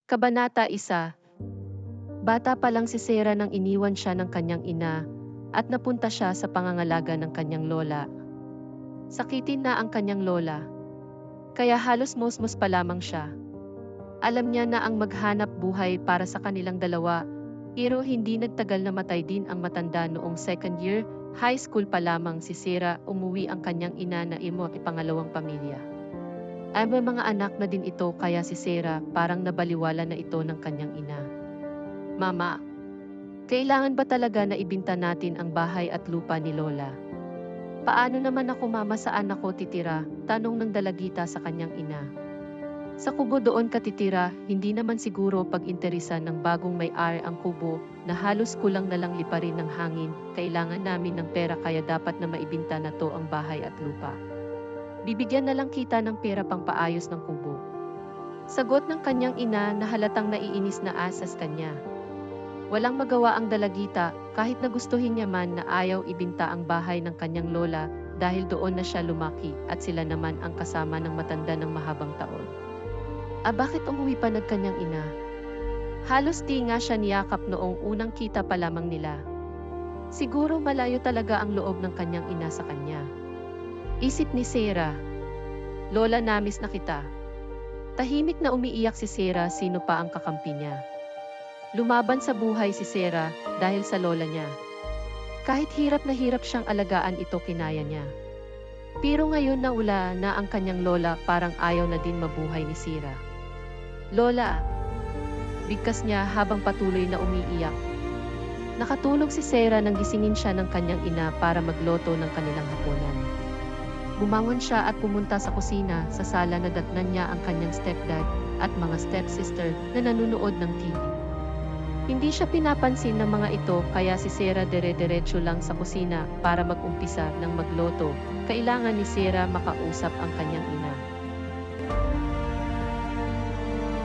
Kabanata 1. Bata pa lang si Sarah nang iniwan siya ng kanyang ina at napunta siya sa pangangalaga ng kanyang lola. Sakitin na ang kanyang lola, kaya halos musmus pa lamang siya. Alam niya na ang maghanap buhay para sa kanilang dalawa, pero hindi nagtagal na matay din ang matanda noong second year, high school pa lamang si Sarah, umuwi ang kanyang ina na ipangalawang pamilya. Ay may mga anak na din ito kaya si Sarah parang nabaliwala na ito ng kanyang ina. Mama, kailangan ba talaga na ibinta natin ang bahay at lupa ni Lola? Paano naman ako mama, saan ako titira? Tanong ng dalagita sa kanyang ina. Sa kubo doon ka titira, hindi naman siguro pag-interesan ng bagong may-ari ang kubo na halos kulang na lang liparin ng hangin. Kailangan namin ng pera kaya dapat na maibinta na to ang bahay at lupa. Bibigyan na lang kita ng pera pang paayos ng kubo. Sagot ng kanyang ina na halatang naiinis na asas kanya. Walang magawa ang dalagita kahit na gustuhin niya man na ayaw ibinta ang bahay ng kanyang lola dahil doon na siya lumaki at sila naman ang kasama ng matanda ng mahabang taon. Bakit umuwi pa nagkanyang ina? Halos di nga siya niyakap noong unang kita pa lamang nila. Siguro malayo talaga ang loob ng kanyang ina sa kanya. Isip ni Sarah. Lola, namis na kita. Tahimik na umiiyak si Sarah, sino pa ang kakampi niya. Lumaban sa buhay si Sarah dahil sa lola niya. Kahit hirap na hirap siyang alagaan, ito kinaya niya. Pero ngayon na ula na ang kanyang lola, parang ayaw na din mabuhay ni Sarah. Lola, bigkas niya habang patuloy na umiiyak. Nakatulog si Sarah nang gisingin siya ng kanyang ina para magloto ng kanilang hapunan. Bumangon siya at pumunta sa kusina. Sa sala nadatnan niya ang kanyang stepdad at mga stepsister na nanunood ng TV. Hindi siya pinapansin ng mga ito kaya si Sarah dire-diretso lang sa kusina para mag-umpisa ng magloto. Kailangan ni Sarah makausap ang kanyang ina.